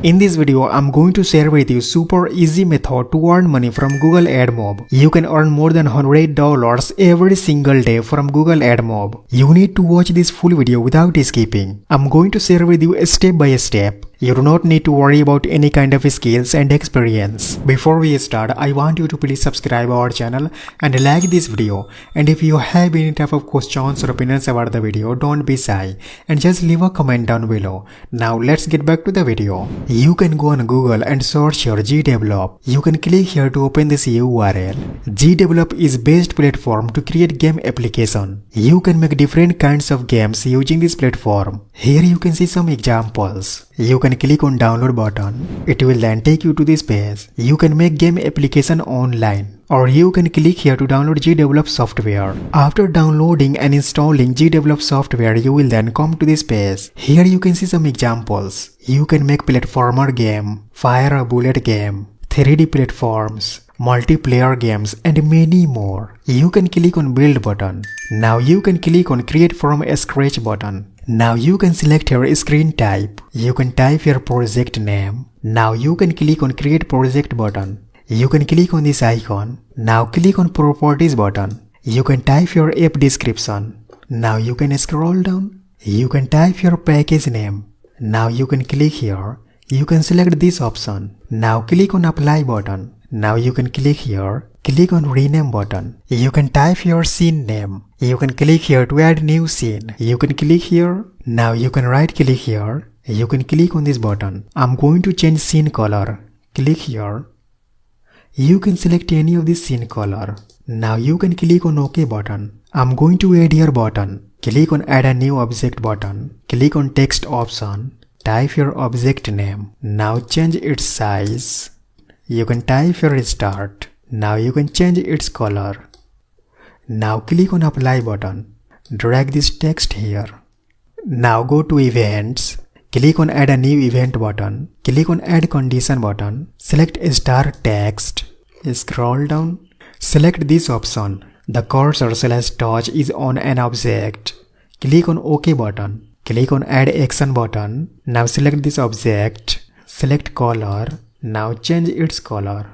In this video, I'm going to share with you super easy method to earn money from Google AdMob. You can earn more than $100 every single day from Google AdMob. You need to watch this full video without skipping. I'm going to share with you step by step. You do not need to worry about any kind of skills and experience. Before we start, I want you to please subscribe our channel and like this video. And if you have any type of questions or opinions about the video, don't be shy and just leave a comment down below. Now let's get back to the video. You can go on Google and search your GDevelop. You can click here to open this URL. GDevelop is best platform to create game application. You can make different kinds of games using this platform. Here you can see some examples. You can click on download button. It will then take you to this page. You can make game application online. Or you can click here to download GDevelop software. After downloading and installing GDevelop software, you will then come to this page. Here you can see some examples. You can make platformer game, fire a bullet game, 3D platforms, multiplayer games and many more. You can click on build button. Now you can click on create from scratch button. Now you can select your screen type. You can type your project name. Now you can click on create project button. You can click on this icon. Now click on properties button. You can type your app description. Now you can scroll down. You can type your package name. Now you can click here. You can select this option. Now click on apply button. Now you can click here. Click on rename button. You can type your scene name. You can click here to add new scene. You can click here. Now you can right click here. You can click on this button. I'm going to change scene color. Click here. You can select any of this scene color. Now you can click on OK button. I'm going to add here button. Click on add a new object button. Click on text option. Type your object name. Now change its size. You can type your start. Now you can change its color. Now click on apply button. Drag this text here. Now go to events. Click on add a new event button. Click on add condition button. Select star text. Scroll down. Select this option. The cursor / touch is on an object. Click on OK button. Click on add action button. Now select this object. Select color. Now change its color.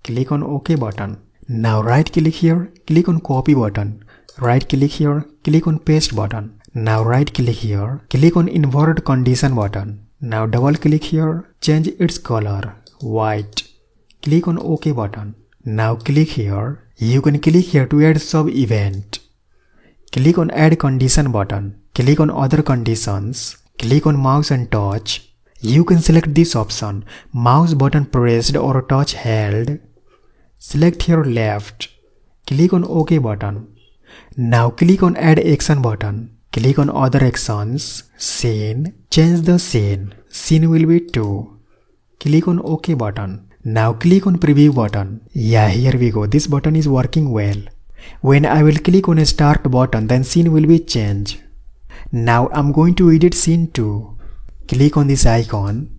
Click on OK button. Now right click here. Click on copy button. Right click here. Click on paste button. Now right click here. Click on invert condition button. Now double click here. Change its color. White. Click on OK button. Now click here. You can click here to add sub event. Click on add condition button. Click on other conditions. Click on mouse and touch. You can select this option. Mouse button pressed or touch held. Select here left. Click on OK button. Now click on add action button. Click on other actions. Scene. Change the scene. Scene will be 2. Click on OK button. Now click on preview button. Yeah, here we go. This button is working well. When I will click on a start button, then scene will be changed. Now I'm going to edit scene 2. Click on this icon.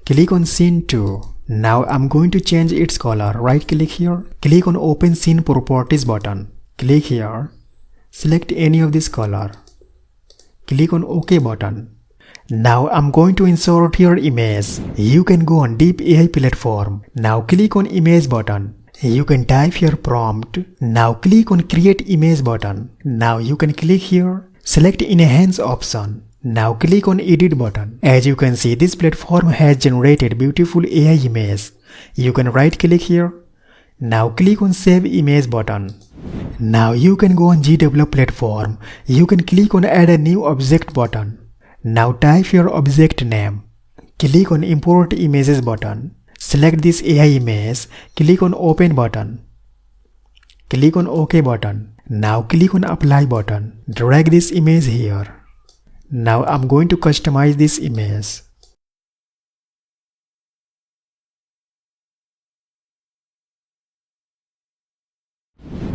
Click on scene 2. Now I'm going to change its color. Right click here. Click on open scene properties button. Click here. Select any of this color. Click on OK button. Now I'm going to insert your image. You can go on Deep AI platform. Now click on image button. You can type your prompt. Now click on create image button. Now you can click here. Select enhance option. Now click on edit button. As you can see, this platform has generated beautiful AI image. You can right click here. Now click on save image button. Now you can go on GDevelop platform. You can click on add a new object button. Now type your object name. Click on import images button. Select this AI image. Click on open button. Click on OK button. Now click on apply button. Drag this image here. Now I'm going to customize this image.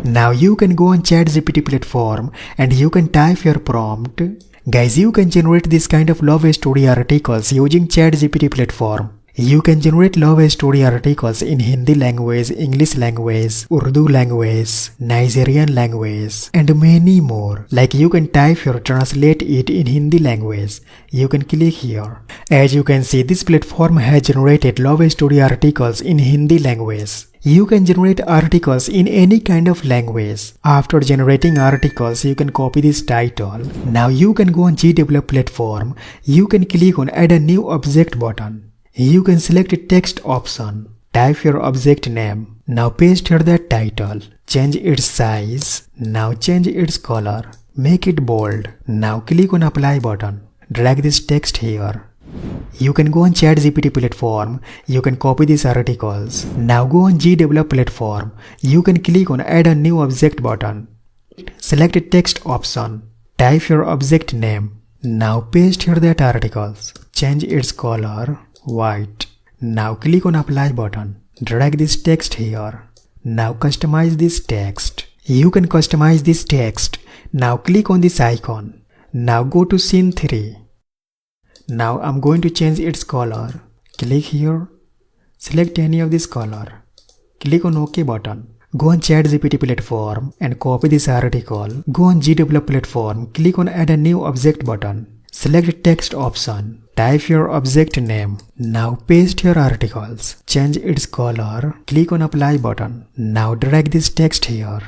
Now you can go on ChatGPT platform and you can type your prompt. Guys, you can generate this kind of love story articles using ChatGPT platform. You can generate love story articles in Hindi language, English language, Urdu language, Nigerian language, and many more. Like you can type or translate it in Hindi language. You can click here. As you can see, this platform has generated love story articles in Hindi language. You can generate articles in any kind of language. After generating articles, you can copy this title. Now you can go on GDevelop platform. You can click on Add a New Object button. You can select a text option. Type your object name. Now paste here the title. Change its size. Now change its color. Make it bold. Now click on Apply button. Drag this text here. You can go on ChatGPT platform. You can copy these articles. Now go on GDevelop platform. You can click on Add a New Object button. Select a text option. Type your object name. Now paste here that articles. Change its color white. Now click on Apply button. Drag this text here. Now customize this text. You can customize this text. Now click on this icon. Now go to scene 3. Now I'm going to change its color. Click here. Select any of this color. Click on OK button. Go on ChatGPT platform and copy this article. Go on GDevelop platform. Click on Add a New Object button. Select text option. Type your object name. Now paste your articles. Change its color. Click on Apply button. Now drag this text here.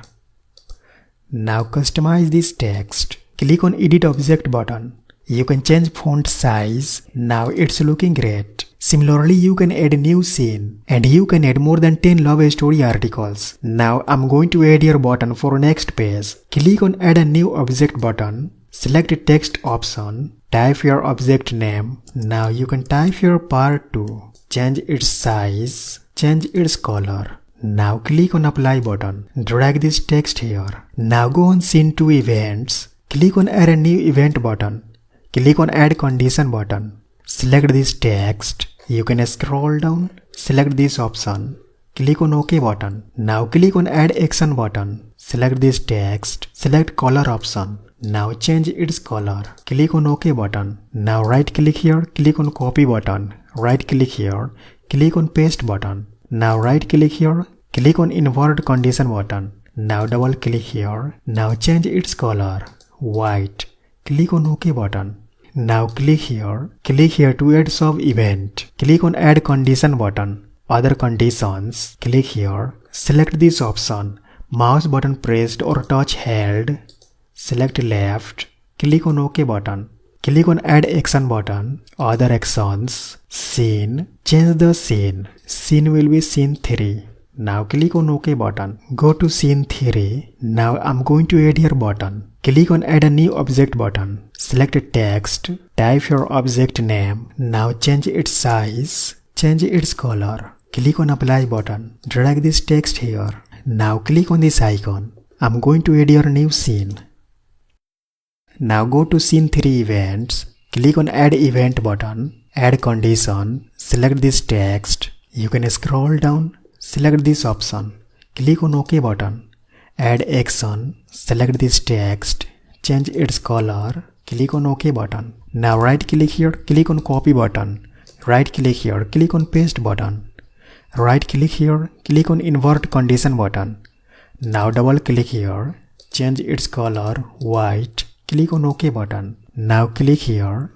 Now customize this text. Click on Edit Object button. You can change font size. Now it's looking great. Similarly, you can add a new scene. And you can add more than 10 love story articles. Now I'm going to add your button for next page. Click on Add a New Object button. Select a text option. Type your object name. Now you can type your part 2. Change its size. Change its color. Now click on Apply button. Drag this text here. Now go on Scene 2 Events. Click on Add a New Event button. Click on Add Condition button. Select this text. You can scroll down. Select this option. Click on OK button. Now click on Add Action button. Select this text. Select Color option. Now change its color. Click on OK button. Now right click here. Click on Copy button. Right click here. Click on Paste button. Now right click here. Click on Invert Condition button. Now double click here. Now change its color. White. Click on OK button. Now click here to add sub event. Click on Add Condition button. Other conditions. Click here. Select this option. Mouse button pressed or touch held. Select left. Click on OK button. Click on Add Action button. Other actions. Scene. Change the scene. Scene will be scene 3. Now click on OK button. Go to scene 3. Now I'm going to add your button. Click on Add a New Object button. Select a text. Type your object name. Now change its size. Change its color. Click on Apply button. Drag this text here. Now click on this icon. I'm going to add your new scene. Now go to Scene 3 Events. Click on Add Event button. Add Condition. Select this text. You can scroll down. Select this option. Click on OK button. Add Action. Select this text. Change its color. Click on OK button. Now right click here. Click on Copy button. Right click here. Click on Paste button. Right click here. Click on Invert Condition button. Now double click here. Change its color white. Click on OK button. Now click here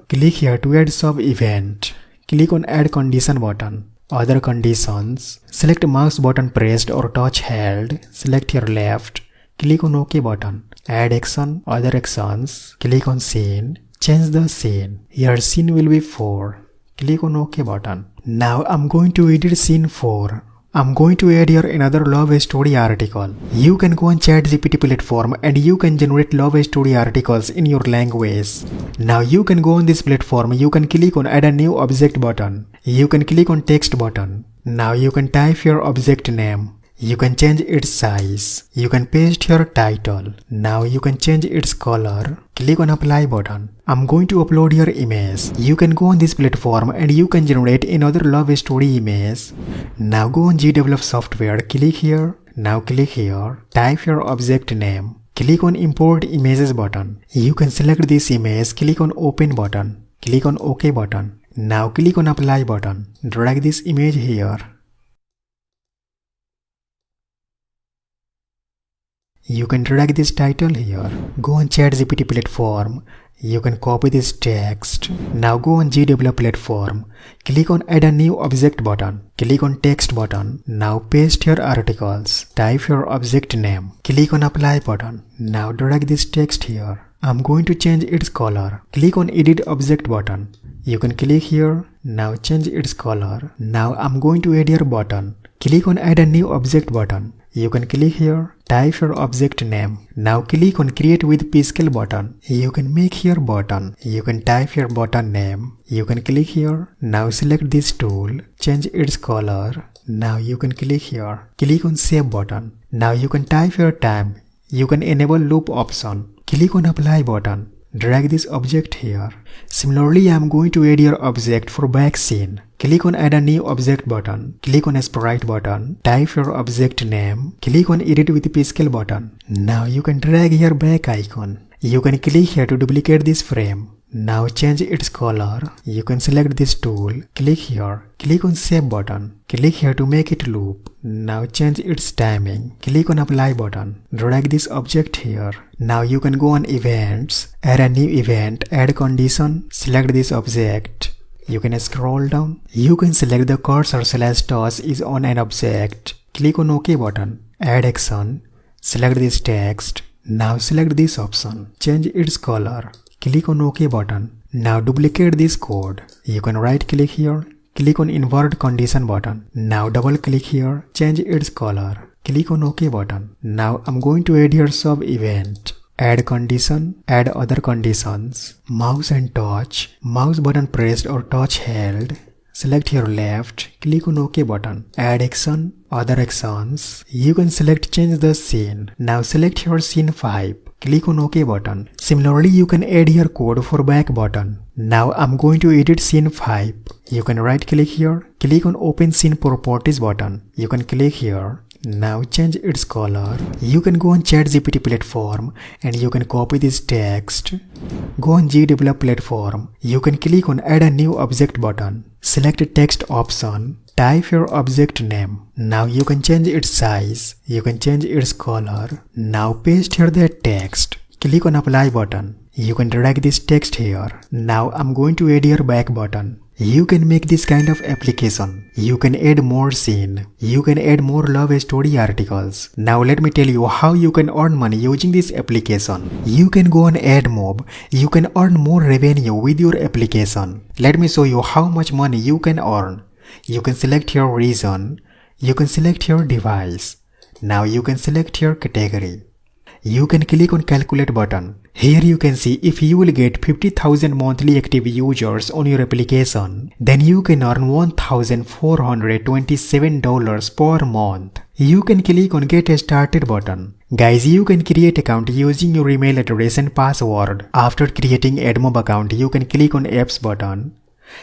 to add sub event. Click on Add Condition button. Other conditions. Select mouse button pressed or touch held. Select your left. Click on OK button. Add action. Other actions. Click on scene. Change the scene. Your scene will be 4. Click on OK button. Now I'm going to edit scene 4. I'm going to add here another love story article. You can go on ChatGPT platform and you can generate love story articles in your language. Now you can go on this platform. You can click on Add a New Object button. You can click on Text button. Now you can type your object name. You can change its size. You can paste your title. Now you can change its color. Click on Apply button. I'm going to upload your image. You can go on this platform and you can generate another love story image. Now go on GDevelop software. Click here. Now click here. Type your object name. Click on Import Images button. You can select this image. Click on Open button. Click on OK button. Now click on apply button. Drag this image here. You can drag this title here. Go on ChatGPT platform. You can copy this text. Now go on GDevelop platform. Click on add a new object button. Click on text button. Now paste your articles. Type your object name. Click on apply button. Now drag this text here. I'm going to change its color. Click on edit object button. You can click here. Now change its color. Now I'm going to add your button. Click on add a new object button. You can click here. Type your object name. Now click on create with pixel button. You can make here button. You can type your button name. You can click here. Now select this tool. Change its color. Now you can click here. Click on save button. Now you can type your time. You can enable loop option. Click on apply button. Drag this object here. Similarly, I am going to add your object for back scene. Click on add a new object button. Click on sprite button. Type your object name. Click on edit with pixel button. Now you can drag your back icon. You can click here to duplicate this frame. Now change its color. You can select this tool. Click here. Click on save button. Click here to make it loop. Now change its timing. Click on apply button. Drag this object here. Now you can go on events. Add a new event. Add condition. Select this object. You can scroll down. You can select the cursor / toss is on an object. Click on OK button. Add action. Select this text. Now select this option. Change its color. Click on OK button. Now duplicate this code. You can right click here. Click on invert condition button. Now double click here. Change its color. Click on OK button. Now I'm going to add your sub event. Add condition. Add other conditions. Mouse and touch. Mouse button pressed or touch held. Select your left. Click on OK button. Add action. Other actions. You can select change the scene. Now select your scene 5. Click on OK button. Similarly, you can add your code for back button. Now I'm going to edit scene 5. You can right click here. Click on open scene properties button. You can click here. Now change its color. You can go on ChatGPT platform and you can copy this text. Go on GDevelop platform. You can click on add a new object button. Select text option. Type your object name. Now you can change its size. You can change its color. Now paste here the text. Click on apply button. You can drag this text here. Now I'm going to add your back button. You can make this kind of application. You can add more scene. You can add more love story articles. Now let me tell you how you can earn money using this application. You can go on AdMob. You can earn more revenue with your application. Let me show you how much money you can earn. You can select your region. You can select your device. Now you can select your category. You can click on calculate button. Here you can see if you will get 50,000 monthly active users on your application, then you can earn $1,427 per month. You can click on get started button. Guys, you can create account using your email address and password. After creating AdMob account, you can click on apps button.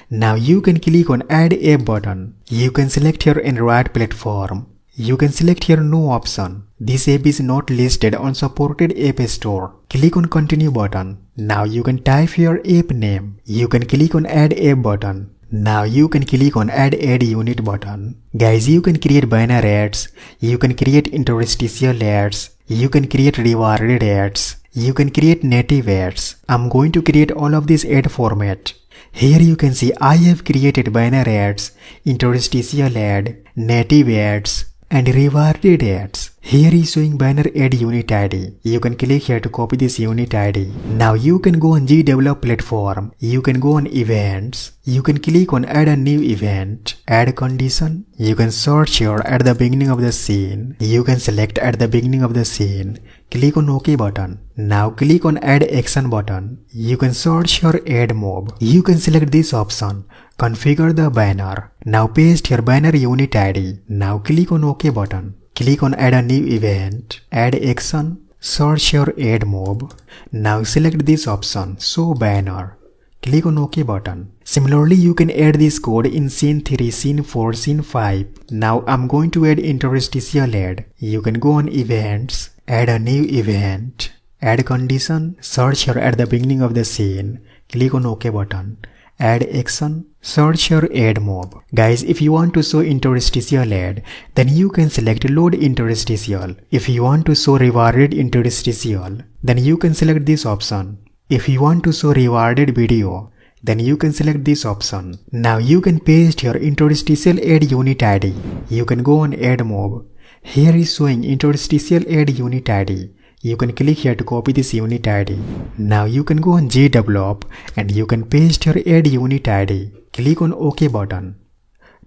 Now you can click on add app button. You can select your Android platform. You can select your no option. This app is not listed on supported app store. Click on continue button. Now you can type your app name. You can click on add app button. Now you can click on add unit button. Guys, you can create banner ads. You can create interstitial ads. You can create rewarded ads. You can create native ads. I'm going to create all of this ad format. Here you can see I have created banner ads, interstitial ad, native ads, and rewarded ads. Here is showing banner ad unit ID. You can click here to copy this unit ID. Now you can go on GDevelop platform. You can go on events. You can click on add a new event, add condition. You can search here at the beginning of the scene. You can select at the beginning of the scene. Click on OK button. Now click on add action button. You can search your AdMob. You can select this option. Configure the banner. Now paste your banner unit ID. Now click on OK button. Click on add a new event, add action, search your AdMob. Now select this option, show banner. Click on OK button. Similarly, you can add this code in scene 3, scene 4, scene 5. Now I'm going to add interstitial ad. You can go on events, add a new event, add condition, search here at the beginning of the scene. Click on OK button. Add action, Search your AdMob. Guys, if you want to show interstitial ad, then you can select load interstitial. If you want to show rewarded interstitial, then you can select this option. If you want to show rewarded video, then you can select this option. Now you can paste your interstitial ad unit ID. You can go on AdMob. Here is showing interstitial ad unit ID. You can click here to copy this unit ID. Now you can go on Gdevelop and you can paste your ad unit ID. Click on OK button.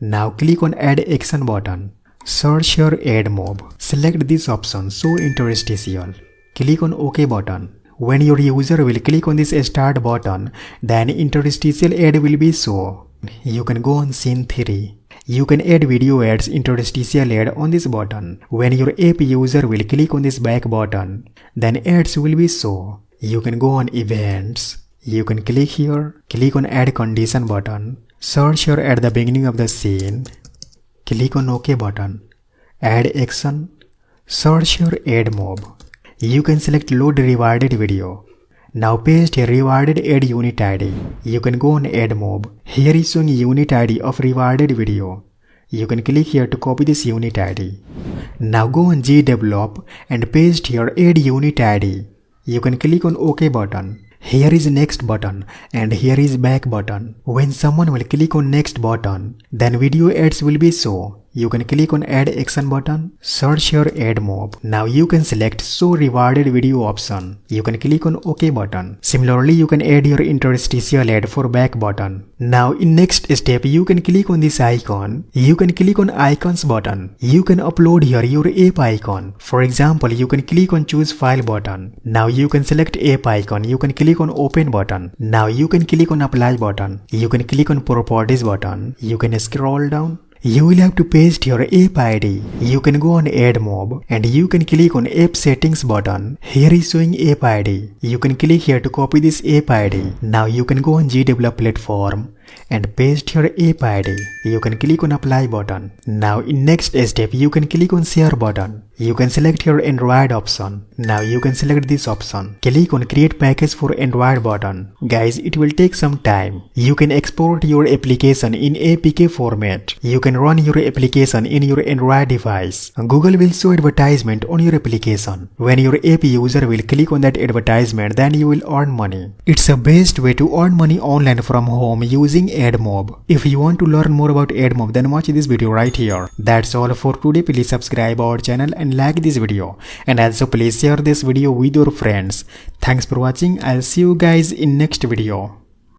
Now click on Add Action button. Search your AdMob. Select this option, Show Interstitial. Click on OK button. When your user will click on this Start button, then interstitial ad will be shown. You can go on Scene 3. You can add video ads interstitial ad on this button. When your app user will click on this back button, then ads will be shown. You can go on Events. You can click here, click on Add Condition button, search here at the beginning of the scene, click on OK button, Add Action, search your AdMob. You can select Load Rewarded Video. Now paste a rewarded ad unit ID. You can go on AdMob. Here is showing unit ID of rewarded video. You can click here to copy this unit ID. Now go on Gdevelop and paste here ad unit ID. You can click on OK button. Here is next button and here is back button. When someone will click on next button, then video ads will be shown. You can click on Add Action button, search your AdMob. Now you can select Show Rewarded Video option. You can click on OK button. Similarly, you can add your interstitial ad for back button. Now in next step, you can click on this icon. You can click on Icons button. You can upload here your app icon. For example, you can click on Choose File button. Now you can select app icon. You can click on Open button. Now you can click on Apply button. You can click on Properties button. You can scroll down. You will have to paste your app ID. You can go on AdMob and you can click on App Settings button. Here is showing app ID. You can click here to copy this app ID. Now you can go on Gdevelop platform and paste your app ID. You can click on Apply button. Now in next step, you can click on Share button. You can select your Android option. Now you can select this option. Click on Create Package for Android button. Guys, it will take some time. You can export your application in APK format. You can run your application in your Android device. Google will show advertisement on your application. When your app user will click on that advertisement, then you will earn money. It's the best way to earn money online from home using AdMob. If you want to learn more about AdMob, then watch this video right here. That's all for today. Please subscribe our channel and like this video, and also please share this video with your friends. Thanks for watching. I'll see you guys in next video.